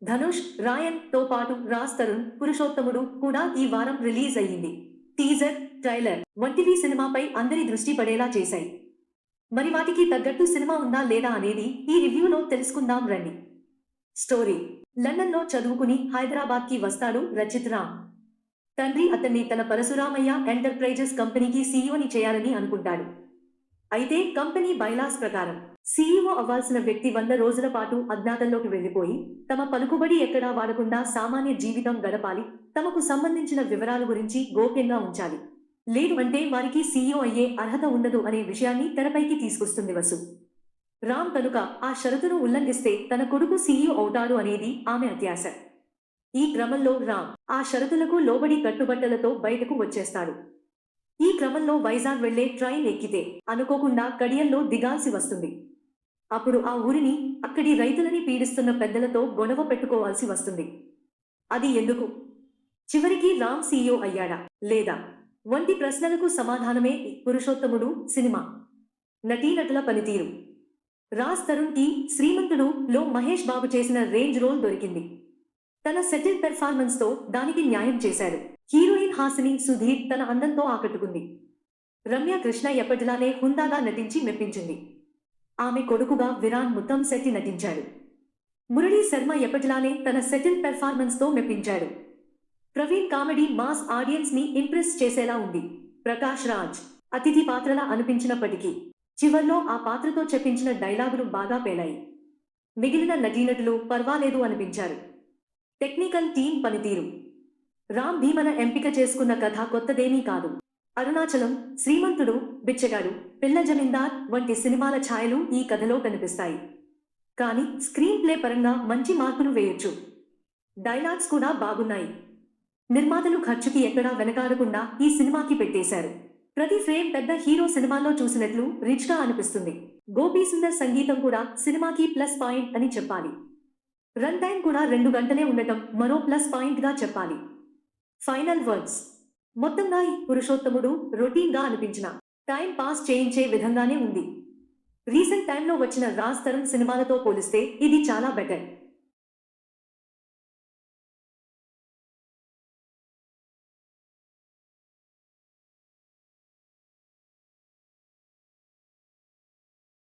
ధనుష్, రాయన్ తో పాటు రాజ్ తరుణ్, పురుషోత్తముడు కూడా ఈ వారం రిలీజ్ అయ్యింది. టీజర్, ట్రైలర్ వంటివి సినిమాపై అందరి దృష్టి పడేలా చేశాయి. మరి వాటికి తగ్గట్టు సినిమా ఉందా లేదా అనేది ఈ రివ్యూలో తెలుసుకుందాం రండి. స్టోరీ: లండన్లో చదువుకుని హైదరాబాద్కి వస్తాడు రచిత్ రామ్. తండ్రి అతన్ని తన పరశురామయ్య ఎంటర్ప్రైజెస్ కంపెనీకి సీఈఓని చేయాలని అనుకుంటాడు. అయితే కంపెనీ బైలాస్ ప్రకారం సీఈఓ అవ్వాల్సిన వ్యక్తి 100 రోజుల పాటు అజ్ఞాతంలోకి వెళ్లిపోయి తమ పలుకుబడి ఎక్కడా వాడకుండా సామాన్య జీవితం గడపాలి, తమకు సంబంధించిన వివరాల గురించి గోప్యంగా ఉంచాలి. లేదు అంటే వారికి సీఈఓ అయ్యే అర్హత ఉండదు అనే విషయాన్ని తెరపైకి తీసుకొస్తుంది వసు. రామ్ కనుక ఆ షరతును ఉల్లంఘిస్తే తన కొడుకు సీఈఓ అవుతాడు అనేది ఆమె అత్యాశ. ఈ క్రమంలో రామ్ ఆ షరతులకు లోబడి కట్టుబట్టలతో బయటకు వచ్చేస్తాడు. ఈ క్రమంలో వైజాగ్ వెళ్లే ట్రైన్ ఎక్కితే అనుకోకుండా కడియంలో దిగాల్సి వస్తుంది. అప్పుడు ఆ ఊరిని, అక్కడి రైతులని పీడిస్తున్న పెద్దలతో గొడవ పెట్టుకోవాల్సి వస్తుంది. అది ఎందుకు? చివరికి రామ్ సీఈఓ అయ్యాడా లేదా వంటి ప్రశ్నలకు సమాధానమే పురుషోత్తముడు సినిమా. నటీనటుల పనితీరు: రాజ్ తరుణ్ కి శ్రీమంతుడు లో మహేష్ బాబు చేసిన రేంజ్ రోల్ దొరికింది. తన సెటిల్ పెర్ఫార్మెన్స్ తో దానికి న్యాయం చేశాడు. హీరోయిన్ హాసిని సుధీర్ తన అందంతో ఆకట్టుకుంది. రమ్య కృష్ణ ఎప్పటిలానే హుందాగా నటించి మెప్పించింది. ఆమె కొడుకుగా విరాన్ ముత్తంశెట్టి నటించాడు. మురళీ శర్మ ఎప్పటిలానే తన సెటిల్ పెర్ఫార్మెన్స్ తో మెప్పించాడు. ప్రవీణ్ కామెడీ మాస్ ఆడియన్స్ ని ఇంప్రెస్ చేసేలా ఉంది. ప్రకాష్ రాజ్ అతిథి పాత్రలా అనిపించినప్పటికీ చివర్లో ఆ పాత్రతో చెప్పించిన డైలాగులు బాగా పేలాయి. మిగిలిన నటీనటులు పర్వాలేదు అనిపించారు. టెక్నికల్ టీం పనితీరు: రామ్ భీమన ఎంపిక చేసుకున్న కథ కొత్తదేమీ కాదు. అరుణాచలం, శ్రీమంతుడు, బిచ్చగాడు, పిల్ల జమీందార్ వంటి సినిమాల ఛాయలు ఈ కథలో కనిపిస్తాయి. కానీ స్క్రీన్ ప్లే పరంగా మంచి మార్కులు వేయొచ్చు. డైలాగ్స్ కూడా బాగున్నాయి. నిర్మాతలు ఖర్చుకి ఎక్కడా వెనకాడకుండా ఈ సినిమాకి పెట్టేశారు. ప్రతి ఫ్రేమ్ పెద్ద హీరో సినిమాల్లో చూసినట్లు రిచ్ గా అనిపిస్తుంది. గోపీ సుందర్ సంగీతం కూడా సినిమాకి ప్లస్ పాయింట్ అని చెప్పాలి. రన్ టైం కూడా 2 గంటలే ఉండటం మరో ప్లస్ పాయింట్ గా చెప్పాలి. ఫైనల్ వర్డ్స్: మొత్తంగా ఈ పురుషోత్తముడు రొటీన్ గా అనిపించిన టైం పాస్ చేయించే విధంగానే ఉంది. రీసెంట్ టైంలో వచ్చిన రాజ్ తరుణ్ సినిమాలతో పోలిస్తే ఇది చాలా బెటర్.